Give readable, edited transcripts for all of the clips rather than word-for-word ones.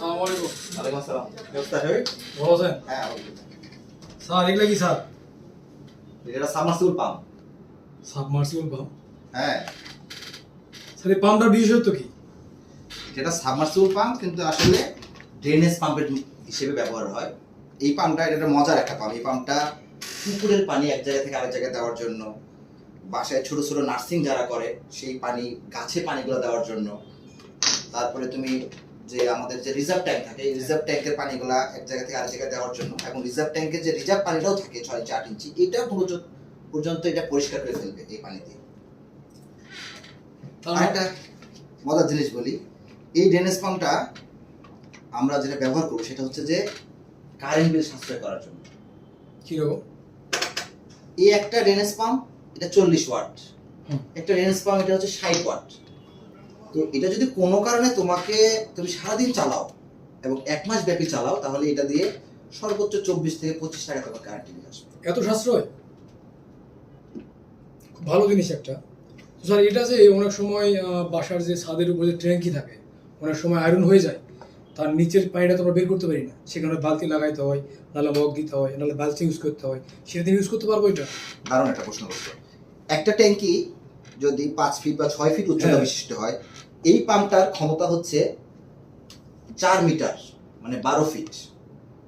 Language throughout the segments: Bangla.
আসসালামু আলাইকুম। ওয়ালাইকুম আসসালাম। ব্যবস্থা হবে? ভালো আছেন? হ্যাঁ, আলহামদুলিল্লাহ। স্যার এগুলা কি স্যার? এটা সাবমার্সিবল পাম্প। Submersible pump. হ্যাঁ, স্যার এই পাম্পটার বিশেষত্ব কি? যেটা সাবমার্সিবল পাম্প কিন্তু আসলে ড্রেনেজ পাম্পের হিসেবে ব্যবহার হয়। এই পাম্পটা এটা মজার একটা পাম্প। এই পাম্পটা পুকুরের পানি এক জায়গা থেকে আরেক জায়গায় দেওয়ার জন্য, বাসায় ছোট ছোট নার্সিং যারা করে সেই পানি গাছে পানিগুলো দেওয়ার জন্য, তারপরে তুমি যে আমাদের যে রিজার্ভ ট্যাঙ্ক থাকে এই রিজার্ভ ট্যাঙ্কের পানিগুলা এক জায়গা থেকে আরেক জায়গায় দেওয়ার জন্য, এবং রিজার্ভ ট্যাঙ্কের যে রিজার্ভ পানিটাও থাকে 6-8 ইঞ্চি, এটা পর্যন্ত এটা পরিষ্কার করে ফেলবে এই পানি দিয়ে। একটা মজার জিনিস বলি, এই ড্রেনেজ পাম্পটা আমরা যেটা ব্যবহার করব সেটা হচ্ছে যে কারেন্ট বিল সাশ্রয় করার জন্য। কিরকম? এই একটা ড্রেনেজ পাম্প এটা 40 ওয়াট, একটা ড্রেনেজ পাম্প এটা হচ্ছে 60 ওয়াট। তো এটা যদি কোনো কারণে তুমি সারাদিন চালাও এবং 1 মাস ব্যাপী চালাও, তাহলে এটা দিয়ে সর্বোচ্চ 24 থেকে 25 টাকা তোমার কারেন্ট বিল আসবে। এত সাশ্রয়? খুব ভালো জিনিস একটা। তো স্যার এটা যে অনেক সময় বাসার যে ছাদের উপরে যে ট্যাঙ্কি থাকে অনেক সময় আয়রন হয়ে যায়, তার নিচের পানিটা তো আমরা বের করতে পারি না, সেখানে বালতি লাগাইতে হয়, নাহলে মগ দিতে হয়, নাহলে বালতি ইউজ করতে হয়, সেটা দিয়ে ইউজ করতে পারবো এটা? দারুণ একটা প্রশ্ন করছো। একটা ট্যাঙ্কি যদি 5 ফিট বা 6 ফিট উচ্চতা বিশিষ্ট হয়, এই পাম্পটার ক্ষমতা হচ্ছে 4 মিটার, মানে 12 ফিট।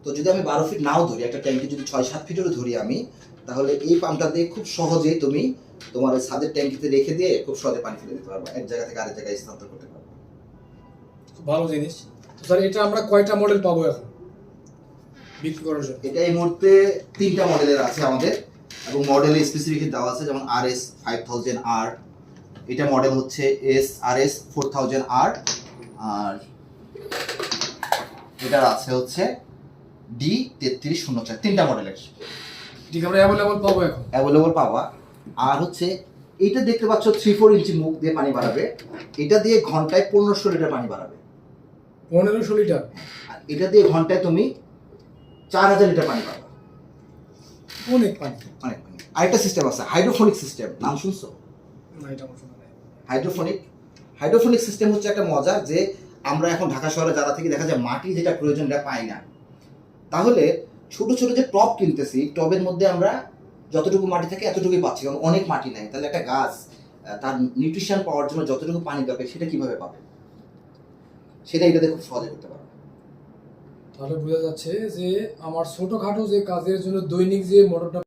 তো যদি আমি 12 ফিট নাও ধরি, একটা ট্যাঙ্কি যদি 6-7 ফিটেরও ধরি আমি, তাহলে এই পাম্পটা দিয়ে খুব সহজেই তুমি তোমার ওই ছাদের ট্যাঙ্কিতে রেখে দিয়ে খুব সহজে পানি ফেলে দিতে পারবে, এক জায়গা থেকে আরেক জায়গায় স্থানান্তর করতে পারবে। খুব ভালো জিনিস। তো স্যার এটা আমরা কয়টা মডেল পাবো এখন বিক্রি করার জন্য? এটা এই মুহূর্তে 3টা মডেলের আছে আমাদের, এবং মডেলে স্পেসিফিক দেওয়া আছে, যেমন RS 5000R, এটা মডেল হচ্ছে RS 4000R, আর এটার আছে হচ্ছে D3304। 3টা মডেলের ঠিক আমরা অ্যাভেলেবল পাবো এখন? অ্যাভেলেবল পাওয়া। আর হচ্ছে এইটা দেখতে পাচ্ছ 3-4 ইঞ্চি মুখ দিয়ে পানি বাড়াবে, এটা দিয়ে ঘন্টায় 1500 লিটার পানি বাড়াবে। 1500 লিটার? আর এটা দিয়ে ঘন্টায় তুমি 4000 লিটার পানি পাবে। অনেক পানি। অনেক পানি। আরেকটা সিস্টেম আছে হাইড্রোফোনিক সিস্টেম, নাম শুনছো? না, এটা আমার শোনা নাই। হাইড্রোফোনিক সিস্টেম হচ্ছে একটা মজা, যে আমরা এখন ঢাকা শহরে যারা থেকে দেখা যায় মাটি যেটা প্রয়োজন এটা পাই না, তাহলে ছোট ছোট যে টব কিনতেছি, টবের মধ্যে আমরা যতটুকু মাটি থাকে এতটুকুই পাচ্ছি, কারণ অনেক মাটি নাই। তাহলে একটা গাছ তার নিউট্রিশন পাওয়ার জন্য যতটুকু পানি দরকার সেটা কিভাবে পাবে, সেটা এটাতে খুব সহজে করতে পারবে। তাহলে বোঝা যাচ্ছে যে আমার ছোটখাটো যে কাজের জন্য দৈনিক যে মোটরটা